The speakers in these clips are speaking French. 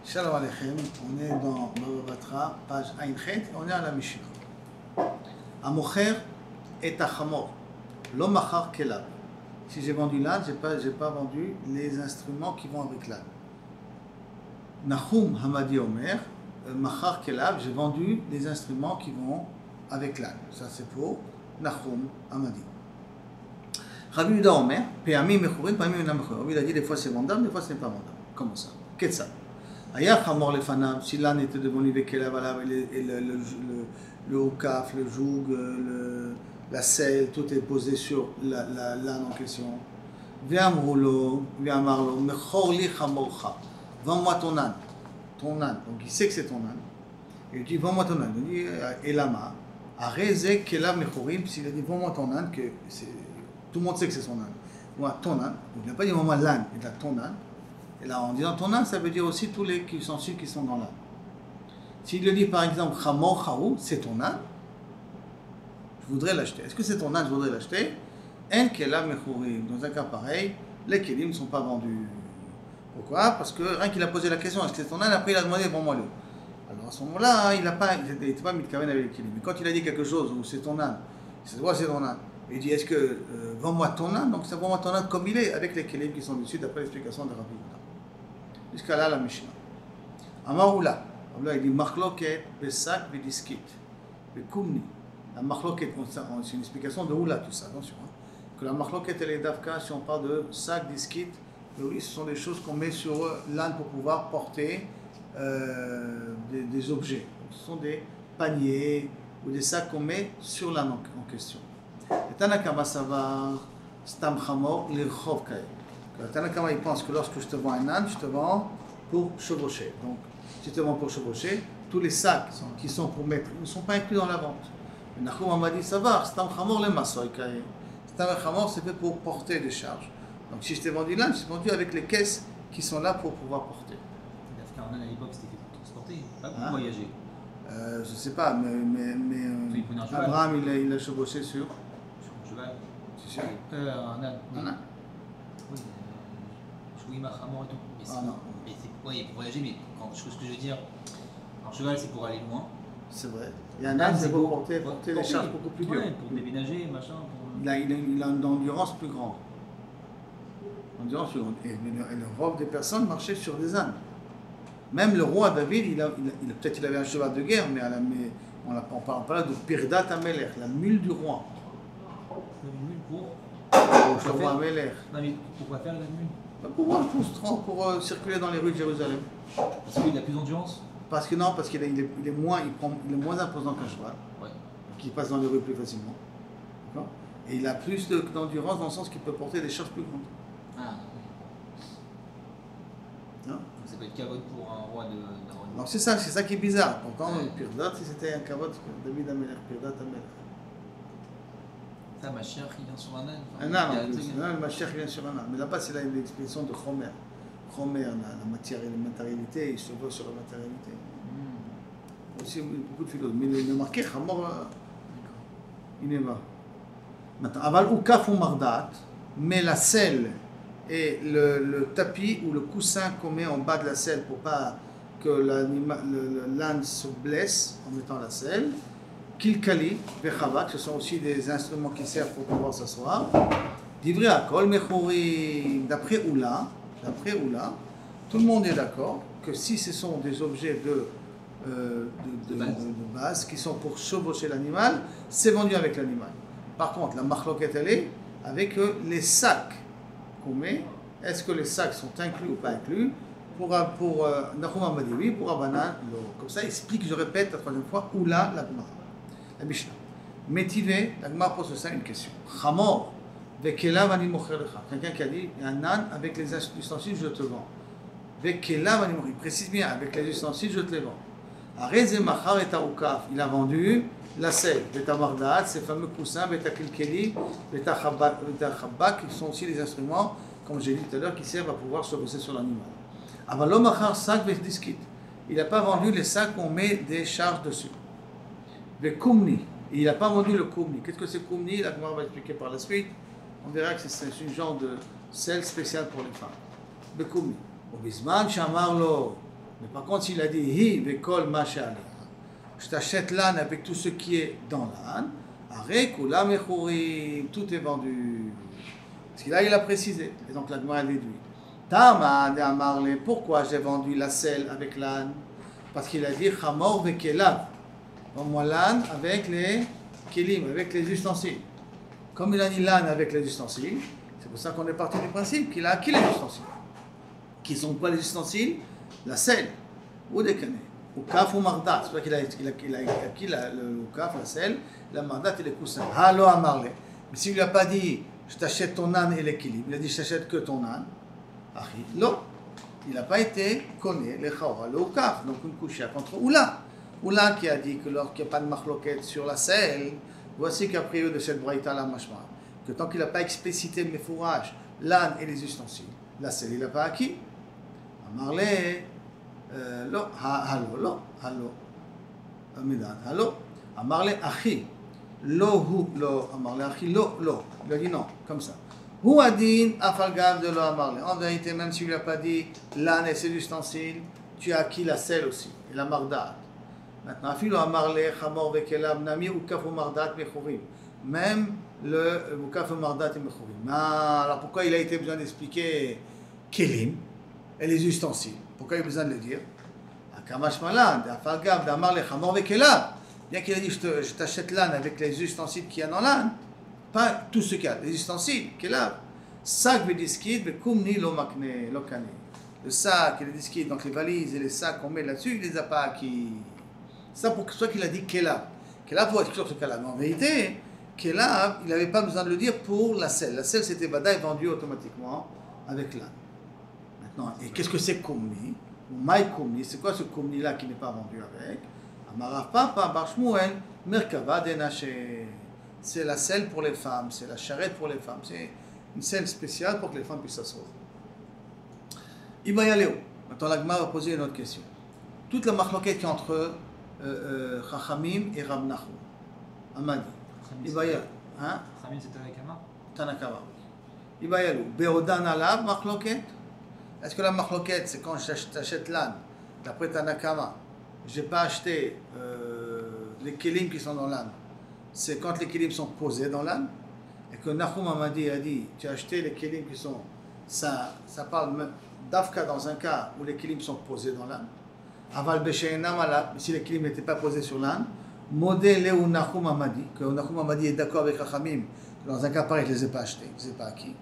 Shalom Aleichem, on est dans Bava Batra, page Aïnchet, et on est à la Mishnah. Amocher et Achamor, l'homme machar kelab. Si j'ai vendu l'âne, j'ai pas vendu les instruments qui vont avec l'âne. Nahum Hamadi Omer, machar kelab, j'ai vendu les instruments qui vont avec l'âne. Ça c'est pour Nahum Hamadi. Rabbi Yehuda Omer, Pe'amim mechurim, Pe'amim enam mechurim. Il a dit des fois c'est vendable, des fois ce n'est pas vendable. Comment ça? Qu'est-ce ça? Aya Chamor le fanam, si l'âne était devant lui avec le hokaf, le joug, la selle, tout est posé sur l'âne en question. Viens Marlo, mechor li chamorcha, vends-moi ton âne. Donc il sait que c'est ton âne. Il dit vends-moi ton âne. Il dit Elama, areze kelav mechorim, s'il a dit vends-moi ton âne, que tout le monde sait que c'est son âne. Moi ton âne, il n'a pas dit vends-moi l'âne, il a ton âne. Et là, en disant ton âne, ça veut dire aussi tous les qui sont qui sont dans l'âne. S'il le dit par exemple, Chamor Chaou, c'est ton âne, je voudrais l'acheter. Est-ce que c'est ton âne, je voudrais l'acheter? En Kelav Mechurim. Dans un cas pareil, les Kelim ne sont pas vendus. Pourquoi? Parce que rien qu'il a posé la question, est-ce que c'est ton âne? Après, il a demandé, vends-moi le. Alors à ce moment-là, il n'était pas mitkaven avec les Kelim. Mais quand il a dit quelque chose où c'est ton âne, c'est ton âne. Il dit, est-ce que vends-moi ton âne? Donc c'est vends-moi ton âne comme il est, avec les Kelim qui sont dessus, d'après l'explication de Rabbi Yehuda. Jusqu'à là, la Mishnah. Amaroula. Il dit Machloket, Besak, Bediskit, Bekumni. La Machloket, c'est une explication de Oula, tout ça, attention. Hein. Que la Machloket, elle est d'Afka, si on parle de sac, diskit, oui, ce sont des choses qu'on met sur l'âne pour pouvoir porter des objets. Donc, ce sont des paniers ou des sacs qu'on met sur l'âne en question. Et Tanakama Savar, Stam Chamor, Lirchov Kae. Le Tanakama, il pense que lorsque je te vends un âne, je te vends pour chevaucher. Donc, si je te vends pour chevaucher, tous les sacs qui sont pour mettre ne sont pas inclus dans la vente. Le Nahum m'a dit, ça va, Stam Chamor le Masoy Kae. Stam Chamor, c'est fait pour porter des charges. Donc, si je t'ai vendu l'âne, je t'ai vendu avec les caisses qui sont là pour pouvoir porter. Un âne à l'époque, c'était fait pour transporter, pas pour voyager. Je ne sais pas, mais Abraham, il a chevauché sur un cheval. C'est sûr. Un âne. Un âne. Oui. Oui, ma chamor et tout. Mais c'est pour voyager, mais ce que je veux dire, un cheval c'est pour aller loin. C'est vrai. Et un âne c'est pour porter des charges beaucoup plus dures. Pour déménager, machin. Il a une endurance plus grande. Et le roi des personnes marchait sur des ânes. Même le roi David, peut-être il avait un cheval de guerre, mais on ne parle pas là de Pirdat Amelech, la mule du roi. Une mule pour le roi Amelech. Non mais pourquoi faire la mule? Pour circuler dans les rues de Jérusalem. Parce qu'il a plus d'endurance? Parce qu'il est moins imposant qu'un cheval. Ouais. Qui passe dans les rues plus facilement. D'accord? Et il a plus d'endurance dans le sens qu'il peut porter des charges plus grandes. Ah. Non? Donc ça peut être cavote pour un roi de. Donc c'est ça qui est bizarre. Pourtant, Pirdat, si c'était un cavote, David Amelech, Pirdat Amelech. Ça, ma chère, il vient sur un âne. Un âne en plus. Ma chère, il vient sur un âne. Mais là-bas, c'est l'expression de Chomer. Chomer, la matière et la matérialité, il se voit sur la matérialité. Aussi, beaucoup de philosophes. Mais il est marqué, Chamor, il est mort. Maintenant, Aval ou Kaf ou Mardat, mais la selle et le tapis ou le coussin qu'on met en bas de la selle pour pas que l'âne se blesse en mettant la selle. Kilkali, Bechavak, ce sont aussi des instruments qui servent pour pouvoir s'asseoir. Divrei Akol, Mechurim, d'après Oula, tout le monde est d'accord que si ce sont des objets de base qui sont pour chevaucher l'animal, c'est vendu avec l'animal. Par contre, la machloket, elle est avec les sacs qu'on met. Est-ce que les sacs sont inclus ou pas inclus? Pour Nahum m'a dit oui, pour Abanan, non. Comme ça, explique, je répète la troisième fois, Oula, la Gemara. La Mishnah. Métivé, la Gemara pose ça une question. Chamor, vekelav ani mocher lecha. Quelqu'un qui a dit, il y a un âne avec les ustensiles, je te vends. Vekelav ani mocher. Il précise bien, avec les ustensiles, je te les vends. Areze machar et taoukaf. Il a vendu la selle, beta mardat, ces fameux coussins, beta kilkeli, beta chabak, qui sont aussi les instruments, comme j'ai dit tout à l'heure, qui servent à pouvoir se bosser sur l'animal. Avalo machar sac vesdiskit. Il n'a pas vendu les sacs où on met des charges dessus. Le kumni, il n'a pas vendu le kumni. Qu'est-ce que c'est kumni? La Gemara va expliquer par la suite. On verra que c'est une genre de sel spécial pour les femmes. Le kumni. Au bisman shamarlo Mais par contre, s'il a dit hi vekol mashal, je t'achète l'âne avec tout ce qui est dans l'âne, arek ou la mechouri, tout est vendu. Parce que là, il a précisé. Et donc, la Gemara a déduit. Tama de Amarle, pourquoi j'ai vendu la selle avec l'âne? Parce qu'il a dit chamor vekelav. Moi, l'âne avec les kelim, avec les ustensiles. Comme il a dit l'âne avec les ustensiles, c'est pour ça qu'on est parti du principe qu'il a acquis les ustensiles. Qui sont quoi les ustensiles? La selle, ou des canets, ou kaf ou mardat. C'est pour ça qu'il a acquis le kaf, la selle, la mardat et les coussins. Halo Amarle. Mais s'il ne lui a pas dit je t'achète ton âne et l'équilibre, il a dit je t'achète que ton âne. Non, il n'a pas été connu les chawra, le kaf, donc une couche contre Oula. Oula qui a dit que lorsqu'il n'y a pas de marloquette sur la selle, voici qu'a priori de cette braïta la mashma, que tant qu'il n'a pas explicité mes fourrages, l'âne et les ustensiles, la selle il n'a pas acquis. Amarle, lo, halo, amidan, halo, amarle achi, lo, amarle achi, lo, il a dit non, comme ça. Ou adin afalgav de lo amarle. En vérité, même s'il ne lui a pas dit l'âne et ses ustensiles, tu as acquis la selle aussi, et la mardat. Maintenant, afilo amarle, chamor vekelab, nami ou kaf ou mardat mechorim. Même le kaf ou mardat et mechorim. Alors pourquoi il a été besoin d'expliquer kelim et les ustensiles? Pourquoi il a besoin de le dire? Akamash malan, afalgav, d'amarle, chamor vekelab. Bien qu'il a dit je t'achète l'âne avec les ustensiles qu'il y a dans l'âne. Pas tout ce qu'il y a, les ustensiles, qu'il a. Sac védiskid, mais kumni lo makne, lo kane. Le sac et les disquides, donc les valises et les sacs qu'on met là-dessus, il les a pas acquis. C'est pour ça qu'il a dit Kelab. Kelab pour être sûr ce cas-là. Mais en vérité, Kelab, il n'avait pas besoin de le dire pour la selle. La selle, c'était Badaï vendue automatiquement avec l'âne. Maintenant, et qu'est-ce que c'est kumni? Ou maï kumni, c'est quoi ce kumni-là qui n'est pas vendu avec? Amarav Papa, Barshmuel, Merkava Denaché. C'est la selle pour les femmes, c'est la charrette pour les femmes, c'est une selle spéciale pour que les femmes puissent s'asseoir. Il va y aller où? Maintenant, la Gemara va poser une autre question. Toute la machloquette qui est entre Chachamim et Rab Nachum, Amadi. Il va y aller. Hein? Chachamim, c'est Tanakama? Tanakama. Il va y aller où? Beodan alav, machloquette? Est-ce que la machloquette, c'est quand j'achète l'âne, d'après Tanakama, je n'ai pas acheté les kelim qui sont dans l'âne? C'est quand les kélim sont posés dans l'âne, et que Nahum Amadi a dit, tu as acheté les kélim qui sont, ça parle même d'Afka dans un cas où les kélim sont posés dans l'âne, Aval Beshe'enam Alab, si les kélim n'étaient pas posés sur l'âne, modèle où Nahum Amadi, que Nahum Amadi est d'accord avec Chachamim, que dans un cas pareil, je ne les ai pas achetés, je ne les ai pas acquis.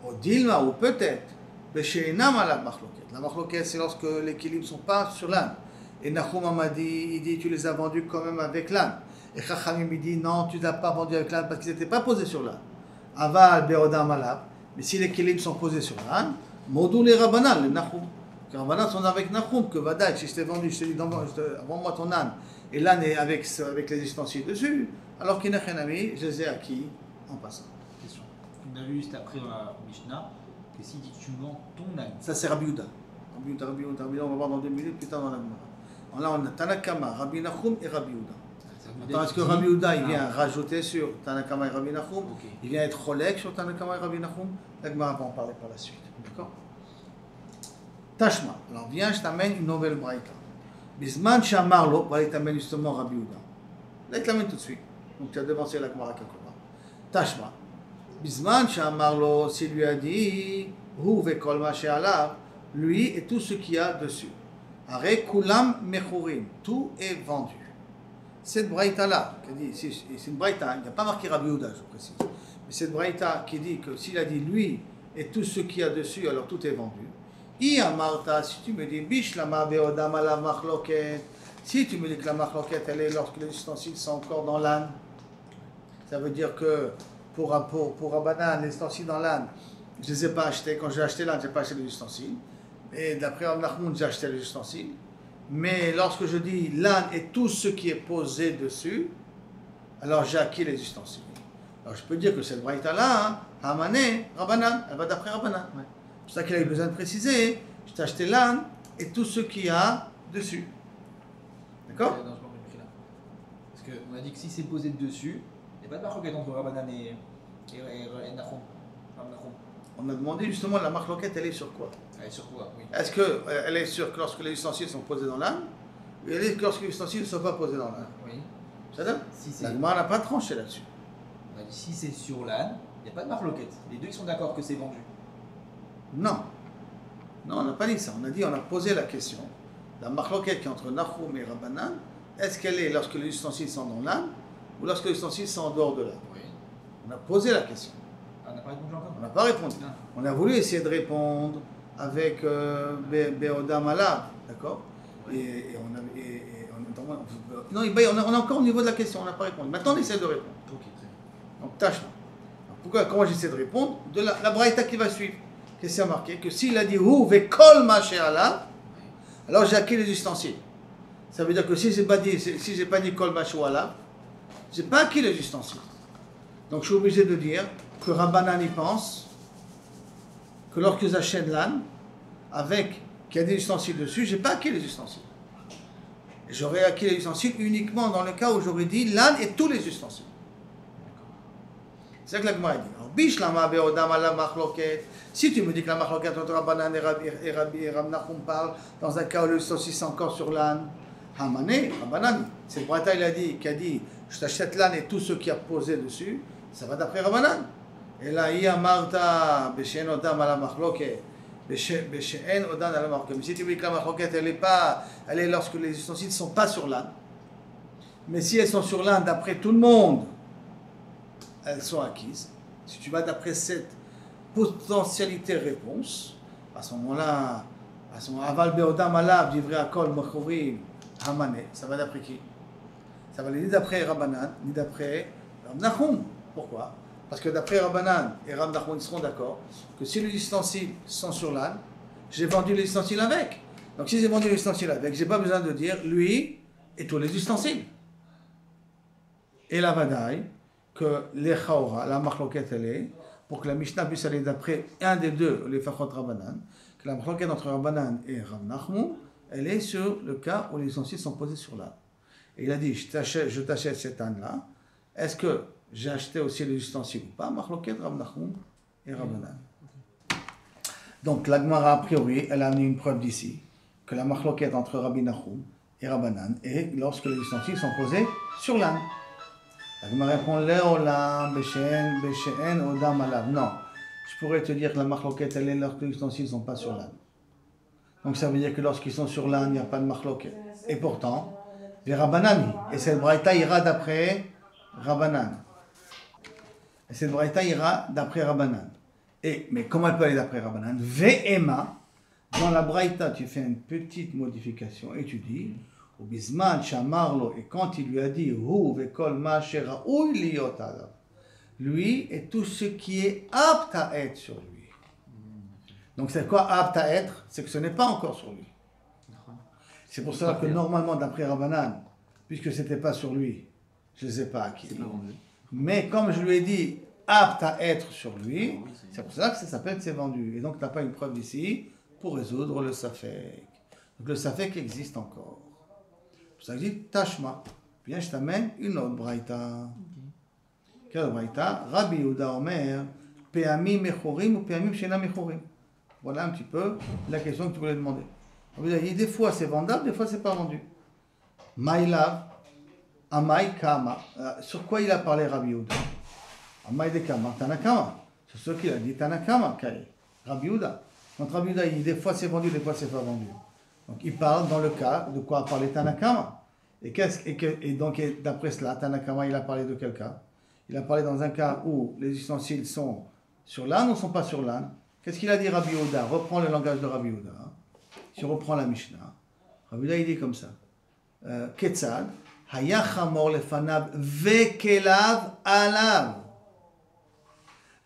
Au Dilma, ou peut-être, Beshe'enam Alab Machloket. La Machloket, c'est lorsque les kélim ne sont pas sur l'âne. Et Nahum Amadi, il dit, tu les as vendus quand même avec l'âne. Et Chachamim il dit non, tu ne l'as pas vendu avec l'âne parce qu'ils n'étaient pas posés sur l'âne. Aval Beodam Alab. Mais si les kélim sont posés sur l'âne, Modou les Rabbanan, les Nahum. Les Rabbanan sont avec Nahum, que Vadaï, si je t'ai vendu, je t'ai dit vends-moi ton âne, et l'âne est avec les ustensiles dessus, alors qu'il n'a rien ami, je les ai acquis en passant. Question. On a vu juste après dans la Mishnah que si tu vends ton âne. Ça c'est Rabbi Yehuda. Rabbi Yehuda, on va voir dans 2 minutes plus tard dans la Gemara. Là on a Tanakama, Rabbi Nachum et Rabbi Yehuda. Parce que Rabbi Yehuda, il vient rajouter sur Tanakama et Rabbi Nachum, il vient être Cholek sur Tanakama et Rabbi Nachum, la Gemara va en parler par la suite. D'accord? Tashma. Alors viens, je t'amène une nouvelle braïta. Bisman Shamarlo, voilà, il t'amène justement Rabbi Yehuda. Là, il t'amène tout de suite. Donc tu as devancé la Gemara quelque part. Tashma. Bisman Shamarlo, s'il lui a dit, Hu vekol ma she'alav, lui et tout ce qu'il y a dessus. Are kulam mechurim, tout est vendu. Cette braïta-là, c'est une braïta, il n'y a pas marqué Rabbi Yehuda, je précise. Mais cette braïta qui dit que s'il a dit lui et tout ce qu'il y a dessus, alors tout est vendu. I amarta, si tu me dis bishlama beodam ala machloket, si tu me dis que la machloket elle est lorsque les ustensiles sont encore dans l'âne, ça veut dire que pour Rabbanan, les ustensiles dans l'âne, je ne les ai pas achetés. Quand j'ai acheté l'âne, je n'ai pas acheté les ustensiles. Et d'après Rab Nachman, j'ai acheté les ustensiles. Mais lorsque je dis l'âne et tout ce qui est posé dessus, alors j'ai acquis les ustensiles. Alors je peux dire que cette braïta-là, Hamane, Rabbanan, elle va d'après Rabbanan. Ouais. C'est pour ça qu'il a eu besoin de préciser, je t'ai acheté l'âne et tout ce qu'il y a dessus. D'accord? Parce qu'on a dit que si c'est posé dessus, il n'y a pas de marque entre Rabbanan et Nachum. On a demandé justement la marloquette, elle est sur quoi? Elle est sur quoi? Oui. Est-ce qu'elle est sur lorsque les ustensiles sont posés dans l'âne, ou elle est lorsque les ustensiles ne sont pas posés dans l'âne? Oui. C'est ça? Si La Gemara n'a pas tranché là-dessus. On a dit si c'est sur l'âne, il n'y a pas de marloquette. Les deux ils sont d'accord que c'est vendu. Non. Non, on n'a pas dit ça. On a dit, on a posé la question. La marloquette qui est entre Nahum et Rabbanan, est-ce qu'elle est lorsque les ustensiles sont dans l'âne ou lorsque les ustensiles sont en dehors de l'âne? Oui. On a posé la question. On n'a pas répondu encore. On n'a pas répondu. Non. On a voulu essayer de répondre avec Beodam Alav, d'accord? Et on a. Non, on est encore au niveau de la question, on n'a pas répondu. Maintenant, on essaie de répondre. Ok, très bien. Donc, tâche. Pourquoi, comment j'essaie de répondre? De la braïta qui va suivre. Qu'est-ce qu'il y a marqué? Que s'il a dit Hu ve kol ma she'ala, alors j'ai acquis les ustensiles. Ça veut dire que si j'ai pas dit kol ma she'ala, j'ai pas acquis les ustensiles. Donc je suis obligé de dire que Rabbanan y pense que lorsque j'achète l'âne, avec qu'il y a des ustensiles dessus, j'ai pas acquis les ustensiles. Et j'aurais acquis les ustensiles uniquement dans le cas où j'aurais dit l'âne et tous les ustensiles. C'est ça que la Gemara dit. Alors, Bishlama be'odam ala machloket. Si tu me dis que la machloket entre Rabbanan et Rab Nachum parle dans un cas où les ustensiles sont encore sur l'âne, Hamane, Rabbanan, c'est le Braïta il a dit, qui a dit, je t'achète l'âne et tout ce qui a posé dessus, ça va d'après Rabbanan. Et là, il y a Marta, Beshen odam ala machloket. Beshen odam ala machloket. Mais si tu me dis que la machloket, elle est lorsque les ustensiles ne sont pas sur l'âne. Mais si elles sont sur l'âne, d'après tout le monde, elles sont acquises. Si tu vas d'après cette potentialité réponse, à ce moment-là, Aval Beodam Alav, Divrei Akol Machorim, Hamane, ça va d'après qui? Ça va ni d'après Rabbanan, ni d'après Rab Nachum. Pourquoi? Parce que d'après Rabbanan et Rab Nachum, ils seront d'accord que si les ustensiles sont sur l'âne, j'ai vendu les ustensiles avec. Donc si j'ai vendu les ustensiles avec, j'ai pas besoin de dire lui et tous les ustensiles. Et la Vadaï, que les Chaora, la Machloket, elle est, pour que la Mishnah puisse aller d'après un des deux, les Fachot Rabbanan, que la Machloket entre Rabbanan et Rab Nachum, elle est sur le cas où les ustensiles sont posés sur l'âne. Et il a dit, je t'achète cet âne-là, est-ce que j'ai acheté aussi les ustensiles ou pas? Machloket, Rab Nachum et Rabbanan. Donc la Gemara, a priori, elle a amené une preuve d'ici, que la Machloket entre Rabbi Nachum et Rabbanan est lorsque les ustensiles sont posés sur l'âne. La Gemara répond Léolam, Beshen, Odam Alav. Non, je pourrais te dire que la machloket, elle est lorsque les ustensiles ne sont pas sur l'âne. Donc ça veut dire que lorsqu'ils sont sur l'âne, il n'y a pas de machloket. Et pourtant, les Rabbanan, et cette braïta ira d'après Rabbanan. Et cette braïta ira d'après Rabbanan. Mais comment elle peut aller d'après Rabbanan? Ve'ema, dans la braïta, tu fais une petite modification et tu dis. Bisman Shamarlo, et quand il lui a dit Hu vekol ma sheraoui liot alav, lui et tout ce qui est apte à être sur lui. Donc c'est quoi apte à être? C'est que ce n'est pas encore sur lui. C'est pour cela que normalement d'après Rabbanan, puisque ce n'était pas sur lui, je ne les ai pas acquis. Mais comme je lui ai dit apte à être sur lui, c'est pour cela que ça s'appelle c'est vendu. Et donc tu n'as pas une preuve ici pour résoudre le safek. Donc le safek existe encore. Ça dit Tashma. Bien, je t'amène une autre braïta. Quelle braïta? Rabbi Yehuda Omer, Pe'ami Mechorim ou Pe'amim Shena Mechorim. Voilà un petit peu la question que tu voulais demander. Des fois c'est vendable, des fois c'est pas vendu. Maïlav, Amai Kama. Sur quoi il a parlé Rabbi Yehuda? Amai de Kama, Tanakama. Sur ce qu'il a dit Tanakama, Rabbi Yehuda. Quand Rabbi Yehuda il dit des fois c'est vendu, des fois c'est pas vendu. Donc il parle dans le cas de quoi a parlé Tanakama. Et donc d'après cela, Tanakama il a parlé de quel cas? Il a parlé dans un cas où les ustensiles sont sur l'âne ou ne sont pas sur l'âne. Qu'est-ce qu'il a dit Rabbi Yehuda? Reprends le langage de Rabbi Yehuda. Si on reprend la Mishnah, Rabbi Yehuda il dit comme ça. Ketzad, Haya chamor lefanav vekelav alav.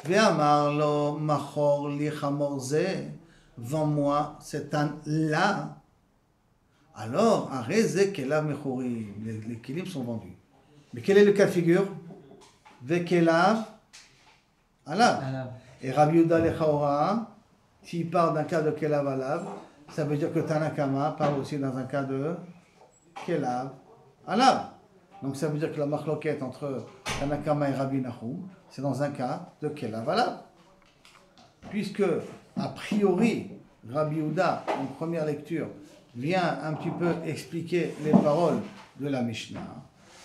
Ve'amar lo machor li chamor ze. Vends-moi cet âne-là. Alors, arrêtez kelav mechorim. Les kelim sont vendus. Mais quel est le cas de figure? Vekelav alav. Et Rabbi Yehuda lechaora, s'il parle d'un cas de kelav alav, ça veut dire que Tanakama parle aussi dans un cas de kelav alav. Donc ça veut dire que la machloket entre Tanakama et Rabbi Nachum, c'est dans un cas de kelav alav. puisque, a priori, Rabbi Yehuda, en première lecture, vient un petit peu expliquer les paroles de la Mishnah.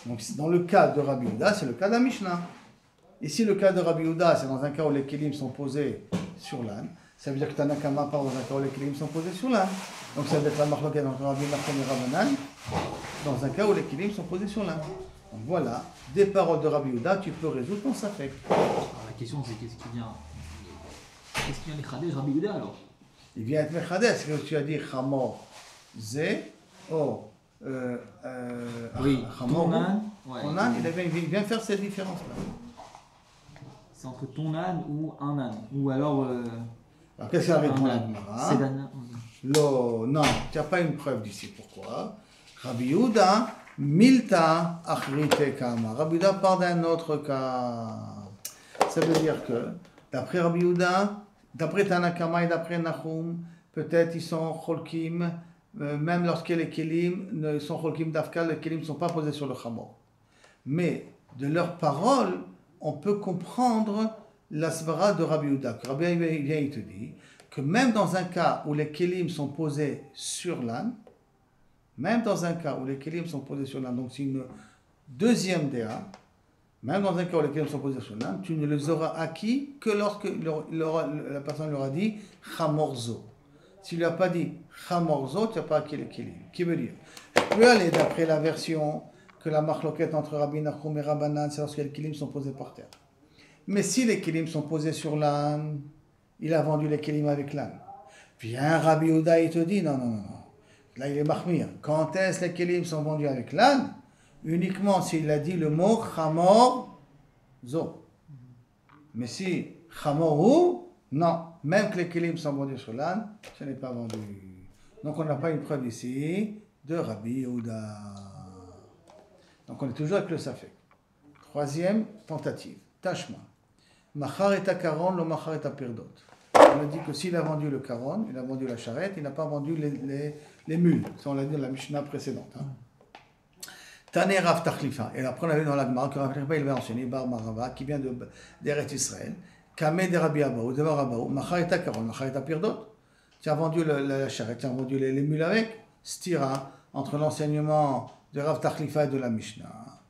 Donc, dans le cas de Rabbi Yehuda, c'est le cas de la Mishnah. Ici, le cas de Rabbi Yehuda, c'est dans un cas où les kélim sont posés sur l'âne. Ça veut dire que Tanakama parle dans un cas où les kélim sont posés sur l'âne. Donc, ça va être la marloquette entre Rabbi Nachman et Rabbanan, dans un cas où les kélim sont posés sur l'âne. Donc, voilà, des paroles de Rabbi Yehuda, tu peux résoudre ton safek. Alors, la question, c'est qu'est-ce qui vient les Khadej Rabbi Yehuda alors? Il vient être Mechadeh, c'est que tu as dit Chamor Zé, oh, oui, Chamor ton âne, il vient faire cette différence-là. C'est entre ton âne ou un âne. Ou alors. Alors qu'est-ce qu'elle répond la Gemara? C'est l'âne. Non, tu n'as pas une preuve d'ici. Pourquoi? Rabbi Yehuda, Milta, Achrite Kama. Rabbi Yehuda parle d'un autre cas. Ça veut dire que, d'après Rabbi Yehuda, d'après Tanakama et d'après Nahum, peut-être ils sont cholkim, même lorsque les kelim sont cholkim d'Afka, les kelim ne sont pas posés sur le chamor. Mais de leurs paroles, on peut comprendre la svara de Rabbi Yehuda. Rabbi Yehuda, il te dit que même dans un cas où les kelim sont posés sur l'âne, même dans un cas où les kelim sont posés sur l'âne, donc c'est une deuxième déa, même dans un cas où les kelim sont posés sur l'âne, tu ne les auras acquis que lorsque la personne leur a dit chamorzo. Si tu ne lui as pas dit chamorzo, tu n'as pas acquis les kelim. Qui veut dire, je peux aller d'après la version que la marloquette entre Rabbi Nachum et Rabbanan, c'est lorsque les kelim sont posés par terre. Mais si les kelim sont posés sur l'âne, il a vendu les kelim avec l'âne. Viens Rabbi Yehuda, il te dit non. Là, il est mahmir. Quand est-ce les kelim sont vendus avec l'âne? Uniquement s'il a dit le mot chamor zo. Mais si chamorou, non. Même que les kelim sont vendus sur l'âne, ce n'est pas vendu. Donc on n'a pas une preuve ici de Rabbi Yehuda. Donc on est toujours avec le safek. Troisième tentative. Tashma. Machar et karon, lo machar et pirdot. On a dit que s'il a vendu le karon, il a vendu la charrette, il n'a pas vendu les mules. Ça on l'a dit dans la Mishnah précédente. Tane Rav Tachlifa. Et après on a vu dans la Gemara que Rav Tachlifa il va enseigner Bar Marava qui vient d'Eretz Israël. Kameh de Rabbi Abaou, de Rabaou, machar et karon, machar et pirdot. Tu as vendu la charrette, tu as vendu les mules avec. Stira entre l'enseignement de Rav Tachlifa et de la Mishnah.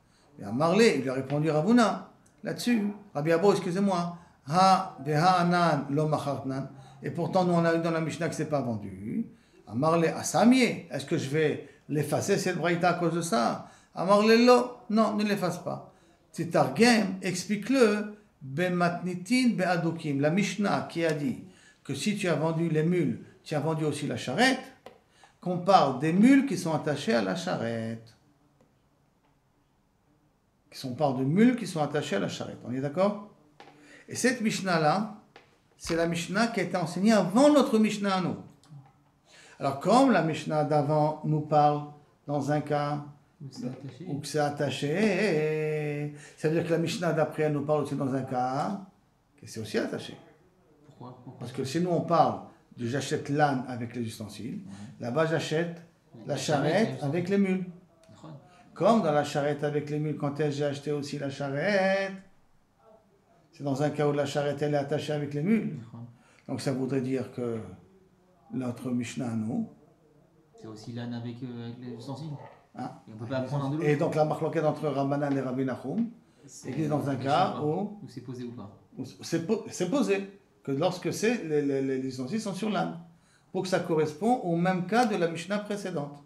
Et à Marley, il lui a répondu Ravuna. Là-dessus, Rabbi Abo, excusez-moi, ha beha anan lo machartnan. Et pourtant, nous on a eu dans la Mishnah que c'est pas vendu. À Marley, à Samier, est-ce que je vais l'effacer cette braïta à cause de ça? À Marley, non, ne l'efface pas. Titargem, explique-le, bematnitin beadokim. La Mishnah qui a dit que si tu as vendu les mules, tu as vendu aussi la charrette, qu'on parle des mules qui sont attachées à la charrette. On parle de mules qui sont attachées à la charrette. On est d'accord? Et cette Mishnah-là, c'est la Mishnah qui a été enseignée avant notre Mishnah à nous. Alors, comme la Mishnah d'avant nous parle dans un cas où c'est attaché, ça veut dire que la Mishnah d'après elle nous parle aussi dans un cas que c'est aussi attaché. Pourquoi? Parce que si nous on parle de j'achète l'âne avec les ustensiles, là-bas j'achète la charrette avec les mules. Comme dans la charrette avec les mules, quand j'ai acheté aussi la charrette, c'est dans un cas où la charrette elle est attachée avec les mules. Donc ça voudrait dire que notre Mishnah, nous, c'est aussi l'âne avec les ustensiles. Hein? Et on ne peut pas apprendre un de l'autre. Et donc la marloquette entre Rabbanan et Rabbi Nachum, c'est dans un cas où c'est posé ou pas? C'est posé, que lorsque les ustensiles sont sur l'âne, pour que ça correspond au même cas de la Mishnah précédente.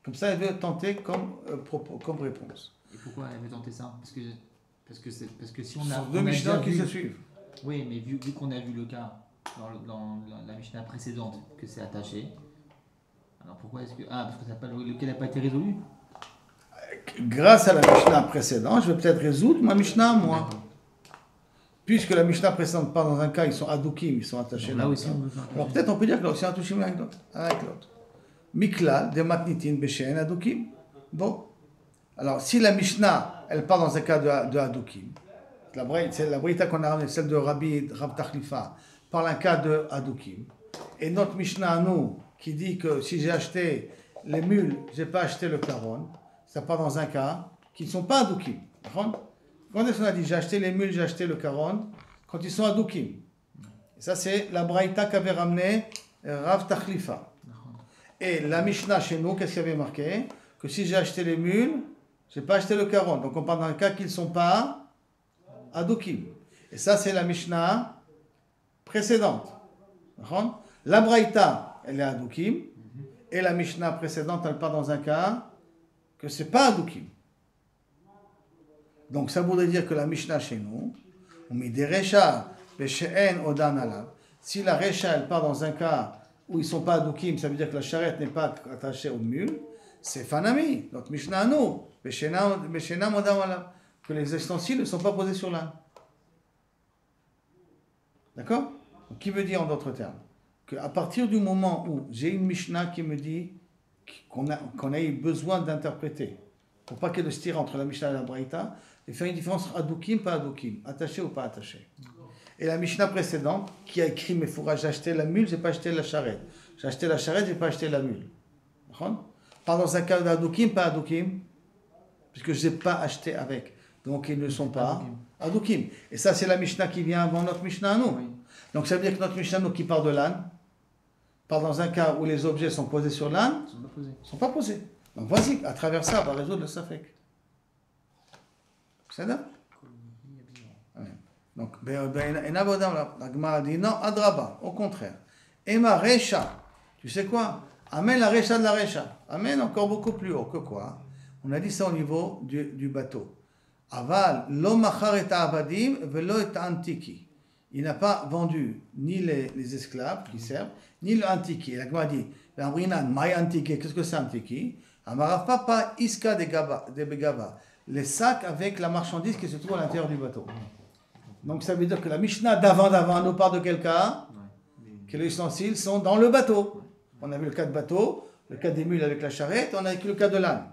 Comme ça, elle veut tenter comme réponse. Et pourquoi elle veut tenter ça? Parce que si on a... Ce sont deux Mishnahs qui se suivent. Oui, mais vu qu'on a vu le cas dans la Mishnah précédente, que c'est attaché, alors pourquoi est-ce que... Ah, parce que le cas n'a pas été résolu? Grâce à la Mishnah précédente, je vais peut-être résoudre ma Mishnah, moi. Puisque la Mishnah précédente part dans un cas, ils sont adukim, ils sont attachés. Là aussi, alors peut-être on peut dire que là aussi, on touche avec l'autre. Miklal, de matnitin, beshen, adukim. Bon. Alors, si la Mishnah, elle part dans un cas de adukim, c'est la braïta qu'on a ramenée, celle de Rav Tachlifa, parle un cas de adukim. Et notre Mishnah à nous, qui dit que si j'ai acheté les mules, je n'ai pas acheté le caron, ça part dans un cas qui ne sont pas adukim. Quand est-ce qu'on a dit j'ai acheté les mules, j'ai acheté le caron? Quand ils sont adukim. Et ça, c'est la Braïta qu'avait ramené Rav Tachlifa. Et la Mishnah chez nous, qu'est-ce qu'il y avait marqué? Que si j'ai acheté les mules, je n'ai pas acheté le caron. Donc on parle dans le cas qu'ils ne sont pas Adukim. Et ça, c'est la Mishnah précédente. La Braïta, elle est Adukim. Et la Mishnah précédente, elle part dans un cas que ce n'est pas Adukim. Donc ça voudrait dire que la Mishnah chez nous, on met des Recha, Beshe'en Odan Alav. Si la Recha, elle part dans un cas où ils ne sont pas Adukim, ça veut dire que la charrette n'est pas attachée aux mules, c'est Fanami, notre Mishnah à nous, Beshe'en Odan Alav, que les ustensiles ne sont pas posés sur l'âne. D'accord? Donc, qui veut dire en d'autres termes qu'à partir du moment où j'ai une Mishnah qui me dit qu'on a eu besoin d'interpréter, pour pas qu'il y ait de stira entre la Mishnah et la Braïta, et faire une différence entre Adukim, pas Adukim, attaché ou pas attaché. Et la Mishnah précédente, qui a écrit mes fourrages, j'ai acheté la mule, j'ai pas acheté la charrette. J'ai acheté la charrette, j'ai pas acheté la mule. Pas dans un cas d'Adukim, pas Adukim, puisque je n'ai pas acheté avec. Donc ils ne sont pas Adukim. Et ça, c'est la Mishnah qui vient avant notre Mishnah à nous. Oui. Donc ça veut dire que notre Mishnah, nous, qui part de l'âne, part dans un cas où les objets sont posés sur l'âne, ne sont pas posés. Donc vas-y, à travers ça, on va résoudre le safek. C'est ça? Donc, la Gemara dit non, Adraba, au contraire. Ema Recha, tu sais quoi? Amène la Recha de la Recha. Amène encore beaucoup plus haut que quoi? On a dit ça au niveau du bateau. Aval, lo machar et abadim, velo et antiki. Il n'a pas vendu ni les esclaves qui servent, ni le antiki. La Gemara dit, maï antiki, qu'est-ce que c'est antiki? Amarav papa iska de begava. Les sacs avec la marchandise qui se trouve à l'intérieur du bateau. Donc ça veut dire que la Mishnah d'avant nous parle de quel cas? Que les ustensiles sont dans le bateau. On a vu le cas de bateau, le cas des mules avec la charrette, on a vu le cas de l'âne.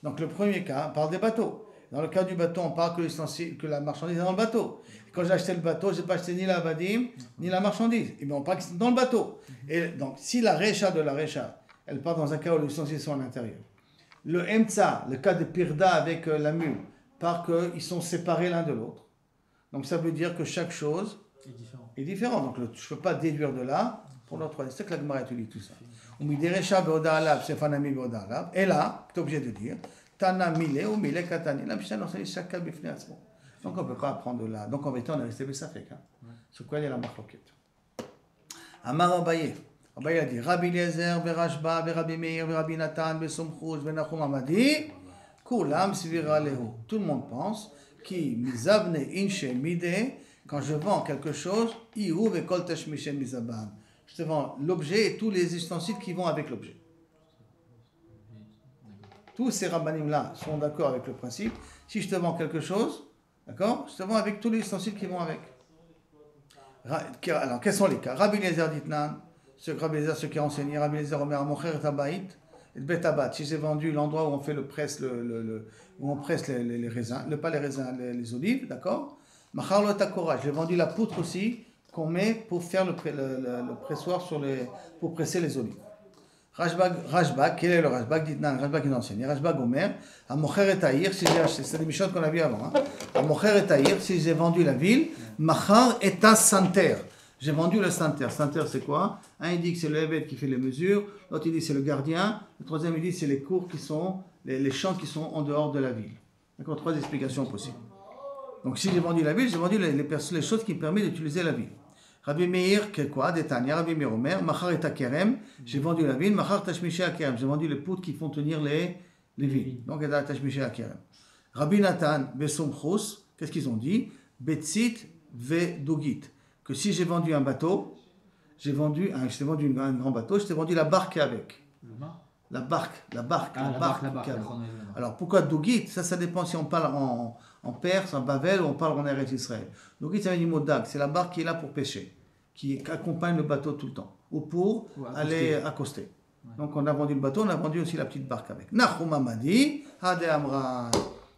Donc le premier cas, on parle des bateaux. Dans le cas du bateau, on parle que la marchandise est dans le bateau. Et quand j'ai acheté le bateau, je n'ai pas acheté ni la vadim, ni la marchandise. Et bien on parle que c'est dans le bateau. Et donc si la recha de la recha, elle part dans un cas où les ustensiles sont à l'intérieur. Le emtsa, le cas de pirda avec la mule, part qu'ils sont séparés l'un de l'autre. Donc ça veut dire que chaque chose est différente. Donc je ne peux pas déduire de là pour l'autre. C'est que la Gemara étudie tout ça. Et là, tu es obligé de dire Tana mile ou mile katani. La Mishnah c'est chacun bifnei atzmo. Donc on ne peut pas apprendre de là. Donc en vérité, on est resté besafek. Sur quoi il y a la marloquette. Amar Abaye. Abaye a dit Rabbi Eliezer, Berashba, Rabbi Meir, Rabbi Natan, Besomchus, Benachum Amadi, Kulam Svira Lehu. Tout le monde pense qui mizavne inche mide, quand je vends quelque chose, ihu vekol tashmishe mizabam. Je te vends l'objet et tous les ustensiles qui vont avec l'objet. Tous ces rabbanim-là sont d'accord avec le principe. Si je te vends quelque chose, d'accord, je te vends avec tous les ustensiles qui vont avec. Alors, quels sont les cas? Rabbi Eliezer ditnan, Rabbi Eliezer, ce qui a enseigné, Rabbi Eliezer Omer Amocher et Tabaït, et Betabat. Si j'ai vendu l'endroit où on fait où on presse les raisins, pas les raisins, les olives, d'accord? Machar lo takora, j'ai vendu la poutre aussi qu'on met pour faire le pressoir pour presser les olives. Rajbag, quel est le Rajbag? Dit non, Rajbag qui nous enseigne. Rajbag Omer, à Mocher et Taïr, si j'ai acheté, c'est des Mishnot qu'on a vu avant. À Mocher et Taïr, si j'ai vendu la ville, Machar et ta santer. J'ai vendu le santer. Santer, c'est quoi? Un, il dit que c'est le Hébet qui fait les mesures, l'autre, il dit que c'est le gardien, le troisième, il dit que c'est les cours qui sont, les champs qui sont en dehors de la ville. D'accord? Trois explications possibles. Donc, si j'ai vendu la ville, j'ai vendu les choses qui me permettent d'utiliser la ville. Rabbi Meir, que quoi? Détania, Rabbi Meir Omer, Machar et Takerem, j'ai vendu la ville, Machar Tashmiché Akerem, j'ai vendu les poutres qui font tenir les villes. Donc, elle a Tashmiché Akerem. Rabbi Nathan, Besomchus, qu'est-ce qu'ils ont dit? Betsit ve Dogit. Que si j'ai vendu un bateau, je t'ai vendu un grand bateau, je t'ai vendu la barque avec. La barque. Alors, pourquoi Dogit? Ça dépend si on parle en Perse, en Bavel, ou on parle en Eretz Israël. Dogit, ça vient du mot dag, c'est la barque qui est là pour pêcher, qui accompagne le bateau tout le temps, ou pour aller accoster. Ouais. Donc, on a vendu le bateau, on a vendu aussi la petite barque avec. Nachum Amadi, Hade Amran.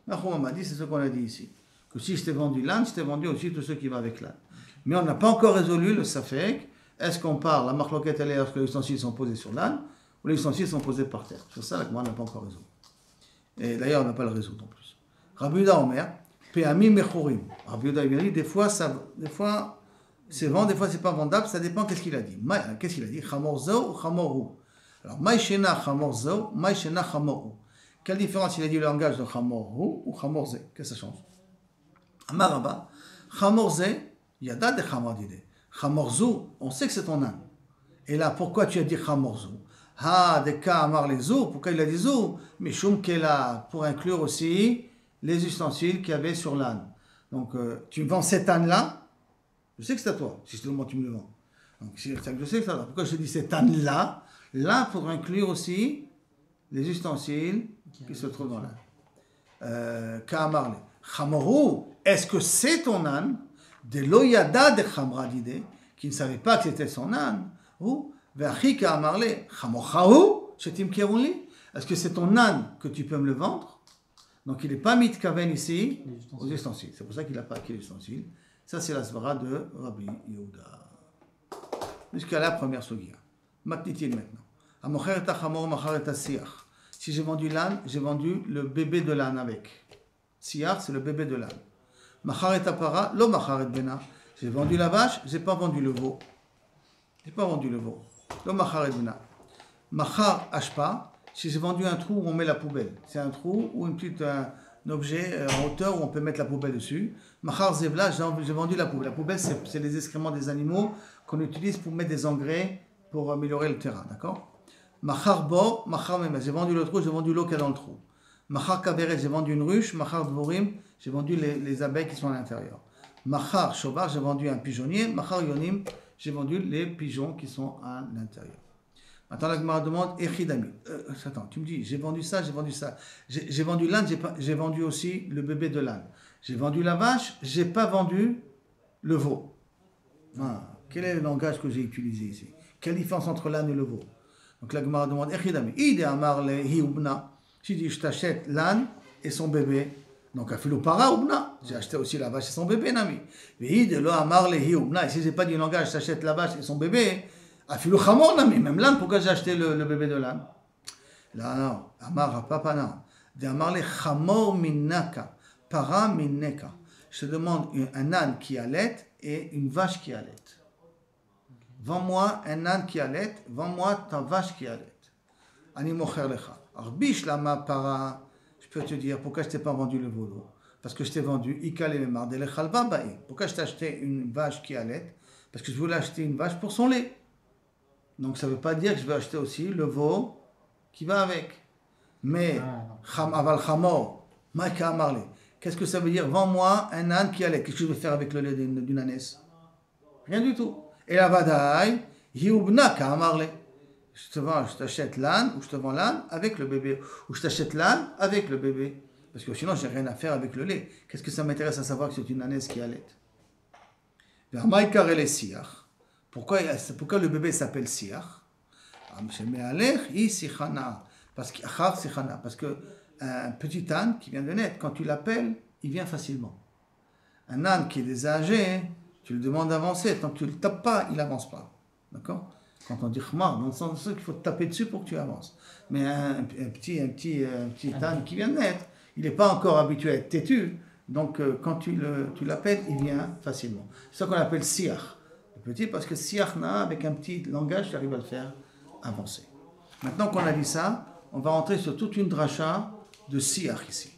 Nachum Amadi, c'est ce qu'on a dit ici. Que si je t'ai vendu l'âne, je t'ai vendu aussi tout ce qui va avec l'âne. Mais on n'a pas encore résolu le safek. Est-ce qu'on parle, la marloquette, elle est lorsque les ustensiles sont posés sur l'âne, ou les ustensiles sont posés par terre? Sur ça, la Gemara n'a pas encore résolu. Et d'ailleurs, on n'a pas le résoudre en plus. Rabbi Yehuda Omer, Pe'amim Mechorim. Rabbi Yehuda, il dit, des fois, C'est vendable, des fois c'est pas vendable, ça dépend qu'est-ce qu'il a dit. Qu'est-ce qu'il a dit? Chamor zo ou chamor hu. Alors, maïshena chamor zo, maïshena chamor hu. Quelle différence il a dit le langage de chamor hu ou chamor ze? Qu'est-ce que ça change? Amaraba, chamor ze, yada de chamor dide. Chamor zo, on sait que c'est ton âne. Et là, pourquoi tu as dit chamor zo? Ha, de ka amar les zo, pourquoi il a dit zo? Mais shum kela, pour inclure aussi les ustensiles qu'il y avait sur l'âne. Donc, tu vends cet âne-là, je sais que c'est à toi, si seulement tu me le vends. Donc, je sais que c'est à toi. Pourquoi je te dis cet âne-là? Là, pour inclure aussi les ustensiles qui se trouvent dans l'âne. Ka'amarle. Chamoru, est-ce que c'est ton âne? De loyada de chamradide, qui ne savait pas que c'était son âne. Ou, ve'achi ka'amarle. Chamochahu, shetim kirunli. Est-ce que c'est ton âne que tu peux me le vendre? Donc, il n'est pas mitkaven ici aux ustensiles. C'est pour ça qu'il n'a pas acquis les ustensiles. Ça, c'est la svara de Rabbi Yehuda. Jusqu'à la première sugia. Matnitin maintenant. Amocher et achamor machar et siach. Si j'ai vendu l'âne, j'ai vendu le bébé de l'âne avec. Siach, c'est le bébé de l'âne. Machar et para, lo machar et bena. J'ai vendu la vache, j'ai pas vendu le veau. J'ai pas vendu le veau. Lo machar et bena. Machar ashpa. Si j'ai vendu un trou où on met la poubelle, c'est un trou ou un objet en hauteur où on peut mettre la poubelle dessus. Machar zevla, j'ai vendu la poubelle. La poubelle, c'est les excréments des animaux qu'on utilise pour mettre des engrais pour améliorer le terrain, d'accord? Machar bo, machar mema, j'ai vendu le trou, j'ai vendu l'eau qu'il y a dans le trou. Machar kaveret, j'ai vendu une ruche. Machar dvorim, j'ai vendu les abeilles qui sont à l'intérieur. Machar shobar, j'ai vendu un pigeonnier. Machar yonim, j'ai vendu les pigeons qui sont à l'intérieur. Maintenant, la Gemara demande, Echidami. Attends, tu me dis, j'ai vendu ça, j'ai vendu ça. J'ai vendu l'âne, j'ai vendu aussi le bébé de l'âne. J'ai vendu la vache, j'ai pas vendu le veau. Quel est le langage que j'ai utilisé ici? Quelle différence entre l'âne et le veau? Donc la Gemara demande, Echidami. Ide amar le hiubna. Tu dis, je t'achète l'âne et son bébé. Donc, afilo para ubna. J'ai acheté aussi la vache et son bébé, nami. Mais ide lo amar le hiubna. Et si j'ai pas dit langage, je t'achète la vache et son bébé. Afilo chamor nami. Même l'âne, pourquoi j'ai acheté le bébé de l'âne? Là, non. Amar papa, non. De amar le chamor minnaka. Para minneka. Je te demande un âne qui allait et une vache qui allait. Vends-moi un âne qui allait, vends-moi ta vache qui allait. Ani mocher lecha. Arbish lama para. Je peux te dire pourquoi je t'ai pas vendu le veau. Parce que je t'ai vendu ikale me marde le chalva bae. Pourquoi je t'ai acheté une vache qui allait? Parce que je voulais acheter une vache pour son lait. Donc ça veut pas dire que je vais acheter aussi le veau qui va avec. Mais aval chamor, maika amarle. Qu'est-ce que ça veut dire? Vends-moi un âne qui allait. Qu'est-ce que je vais faire avec le lait d'une ânesse? Rien du tout. Et la vadaï, hiubna ka amarle. Je t'achète l'âne, ou je te vends l'âne avec le bébé, ou je t'achète l'âne avec le bébé. Parce que sinon, j'ai rien à faire avec le lait. Qu'est-ce que ça m'intéresse à savoir que c'est une ânesse qui allait? Pourquoi le bébé s'appelle siach? Parce que un petit âne qui vient de naître, quand tu l'appelles, il vient facilement. Un âne qui est déjà âgé, tu le demandes d'avancer, tant que tu ne le tapes pas, il n'avance pas. D'accord? Quand on dit khmar, dans le sens qu'il faut te taper dessus pour que tu avances. Mais un petit âne qui vient de naître, il n'est pas encore habitué à être têtu, donc quand tu l'appelles, il vient facilement. C'est ça qu'on appelle siach. Le petit, parce que siach na, avec un petit langage, tu arrives à le faire avancer. Maintenant qu'on a dit ça, on va rentrer sur toute une dracha de siach ici,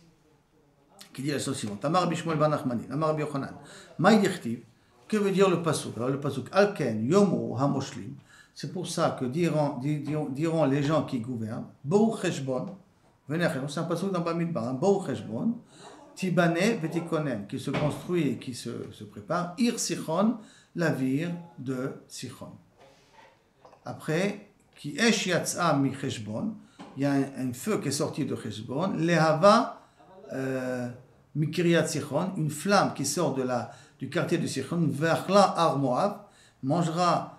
qui dit la chose suivante. Amar Bishmuel ben Nachmani, Amar Yochanan, Maï Dichtiv, que veut dire le pasuk? Alors le pasuk, Alken, Yomu, Hamoshlim. C'est pour ça que diront les gens qui gouvernent, Bou Cheshbon, c'est un pasuk dans Bamidbar, Bou Cheshbon, Tibane Vetikonen, qui se construit et qui se prépare, Ir Sichon, la ville de Sichon. Après, qui Esh Yatsa mi Cheshbon, il y a un feu qui est sorti de Cheshbon, Lehava mi Kiryat Sichon, une flamme qui sort du quartier de Sichon, Verla Ar Moab, mangera.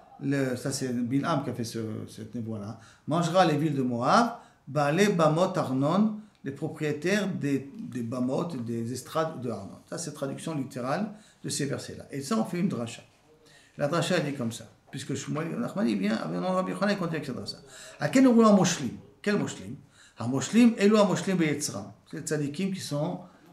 Ça c'est Bilham qui a fait cette névoie-là, mangera les villes de Moab, Baale Bamot Arnon, les propriétaires des Bamot, des estrades de Arnon. Ça c'est la traduction littérale de ces versets-là. Et ça on fait une dracha. La dracha elle dit comme ça, puisque Shmuel Nachmani vient avec Rabbi Yochanan et continue avec cette dracha. À quel niveau Moshlim? Quel Moshlim? Moshlim, Elo Moshlim Beyetzra. C'est les tzadikim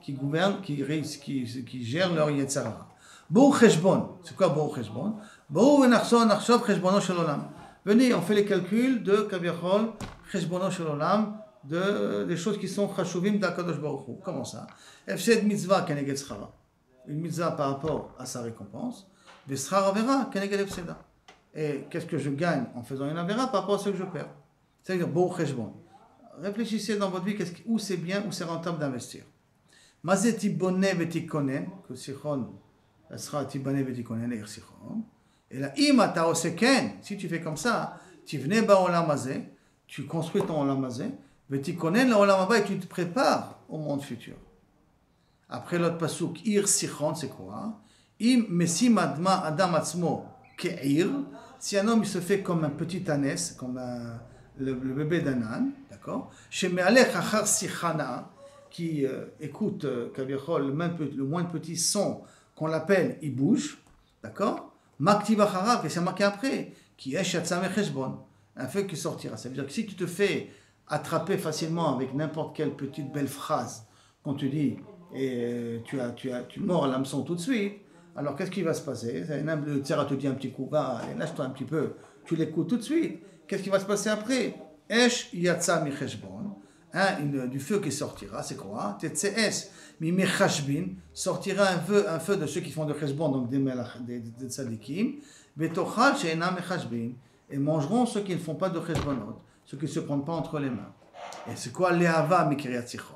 qui gouvernent, qui gèrent leur Yetzara. Bou cheshbon. C'est quoi bou cheshbon? Bou nachshov cheshbono shel olam. Venez, on fait les calculs de kaviachol cheshbono shel olam, des choses qui sont chashuvim d'Akadosh Baruch Hu. Comment ça? Efsed mitzvah keneged schara. Une mitzvah par rapport à sa récompense. Veschar avera keneged efseda. Et qu'est-ce que je gagne en faisant une avera par rapport à ce que je perds? C'est-à-dire bou cheshbon. Réfléchissez dans votre vie où c'est bien, où c'est rentable d'investir. Mazet tibone vetikonen, que sichon, ça sera tibone vetikonen et sichon. Et là, imata oseken, si tu fais comme ça, tu venais ba olam hazeh, tu construis ton olam hazeh, vetikonen la olam haba et tu te prépares au monde futur. Après l'autre pasuk, ir sichon, c'est quoi? Im mesim adma adam atzmo ke'ir, si un homme il se fait comme un petit ânesse, comme le bébé d'un âne, d'accord? Chez Me'alech achar sichana, qui écoute le moins petit son qu'on l'appelle, il bouge, d'accord? Maktiv acharav, et c'est marqué après, qui est shatzam cheshbon, un feu qui sortira. Ça veut dire que si tu te fais attraper facilement avec n'importe quelle petite belle phrase qu'on te dit, et tu mords à l'hameçon tout de suite, alors qu'est-ce qui va se passer? Le tzara te dit un petit coup, va, lâche-toi un petit peu, tu l'écoutes tout de suite. Qu'est-ce qui va se passer après? Esh yatsa mi cheshbon, du feu qui sortira, c'est quoi? Tetsees mi mechashbin, sortira un feu de ceux qui font de cheshbon, donc des tzadikim, betochal she'ena mechashbin, et mangeront ceux qui ne font pas de cheshbonot, ceux qui ne se prennent pas entre les mains. Et c'est quoi le'ava mi kiryat sichon?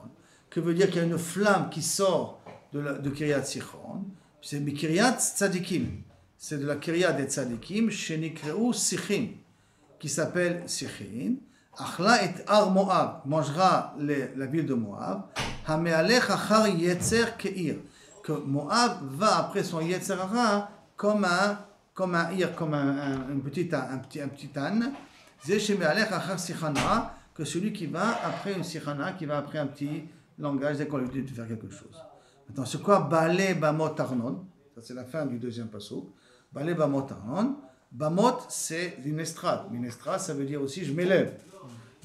Que veut dire qu'il y a une flamme qui sort de kiryat sichon? C'est mi kiryat tzadikim, c'est de la kiryat des tzadikim, shenikreu sichin, qui s'appelle Sichin. Achla et Ar Moab, mangera la ville de Moab. Hamealech achar yetzer keir, que Moab va après son yetzer hara comme un petit âne. Zeh shemealech achar sichana, que celui qui va après une sichana, qui va après un petit langage dès qu'on lui dit de faire quelque chose. Maintenant, c'est quoi Bale Bamot Arnon? Ça c'est la fin du deuxième pasuk. Bale Bamot Arnon. Bamot, c'est une estrade. Une estrade, ça veut dire aussi je m'élève.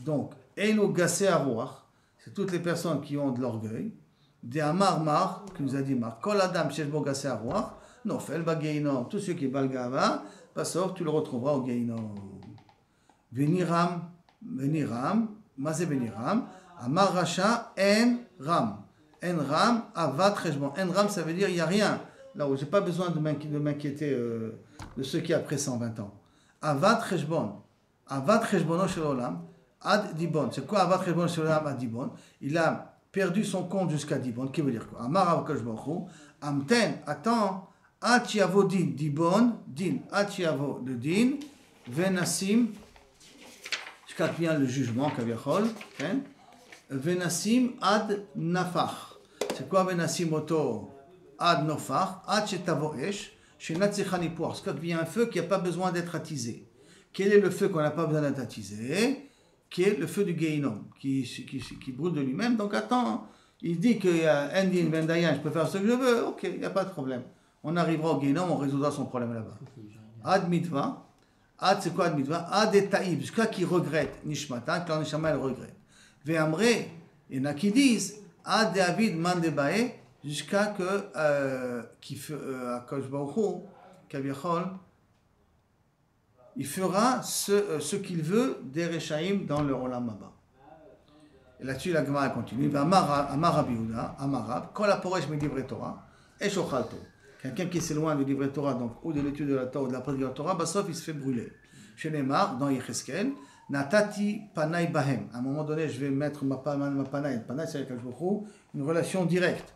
Donc, Eino Gassé Arouach, c'est toutes les personnes qui ont de l'orgueil. Des Amar, qui nous a dit Mar, Kol Adam Sheshbo Gassé Arouach, Nofel Bageinom, tous ceux qui balgava, sauf tu le retrouveras au Geinom. Veniram, Mazé Veniram, Amar Racha, En Ram. En Ram, Avat Cheshbon. En Ram, ça veut dire il n'y a rien. Là où je n'ai pas besoin de m'inquiéter de ceux qui après 120 ans. Avad cheshbon. Avad cheshbono shel olam ad dibon. C'est quoi avad cheshbono shel olam ad dibon? Il a perdu son compte jusqu'à dibon. Qui veut dire quoi? Amar avakosh baruch amten, attends, ad chiavo din, dibon, din, ad chiavo de din, venassim, jusqu'à vient le jugement, kaviachol, venassim ad nafach. C'est quoi venassim oto? Ad nofar, ad shetavoesh, chez Natsichanipour. Parce qu'il y a un feu qui n'a pas besoin d'être attisé. Quel est le feu qu'on n'a pas besoin d'être attisé? Qui est le feu du Gehinom, qui brûle de lui-même. Donc attends, il dit qu'il y a un din, ben dayan, je peux faire ce que je veux. Ok, il n'y a pas de problème. On arrivera au Gehinom, on résoudra son problème là-bas. Ad mitva. Ad, c'est quoi ad mitva? Ad et taïb. Jusqu'à qui regrette Nishmata, quand Nishama elle regrette. Ve'amre, il y en a qui disent Ad de Avid mandebae, jusqu'à que Akadosh Baruch Hu, Kaviachol, il fera ce qu'il veut des Rechaim dans le Olam Haba. Et là-dessus, la Gemara continue. Amar Rabbi Yehuda, Amar Rab, Kol haporesh midivre Torah, esh ochalto. Quelqu'un qui s'éloigne du livre Torah, donc ou de l'étude de la Torah, ou de la pratique de la Torah, sauf il se fait brûler. Chez Neymar, dans Yecheskel, Natati panay bahem. À un moment donné, je vais mettre ma panay. Panay, c'est avec Akadosh Baruch Hu, une relation directe.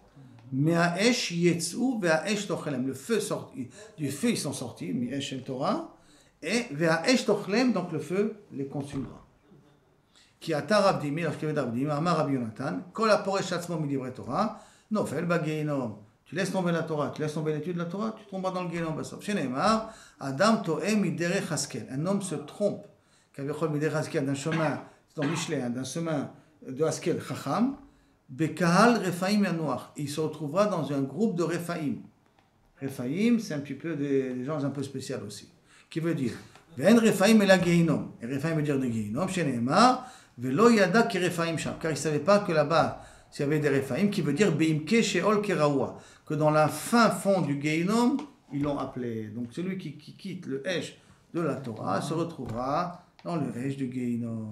Mais à Esh Yetsu, vers Esh Tochelem, le feu sorti, du feu ils sont sortis, mi Esh El Torah, et vers Esh Tochelem, donc le feu les consumera. Qui a Tarabdimi, lorsqu'il y avait Rabdimi, Amar Rabbi Yonatan, Kol Aporesh Atzmo mi Divrei Torah, Nofel Bageinom. Tu laisses tomber la Torah, tu laisses tomber l'étude de la Torah, tu tomberas dans le Gehinom Basof. Chez Neymar, Adam To'e Midere Haskel. Un homme se trompe, Kavichol Midere Haskel, d'un chemin, dans Michelet, d'un chemin de Haskel Chacham, Bekahal Refaim Yanoach. Il se retrouvera dans un groupe de Refaim. Refaim, c'est un petit peu des gens un peu spéciaux aussi. Qui veut dire, Ve'en Refaim et la Gehinom. Et Refaim veut dire de Gehinom. Chez Neymar, Ve'lo Yada ki Refaim Sham. Car il ne savait pas que là-bas, s'il y avait des Refaim, qui veut dire Beimke Sheol Keraoua. Que dans la fin fond du Gehinom, ils l'ont appelé. Donc celui qui quitte le Esh de la Torah se retrouvera dans le Esh de Guéinom.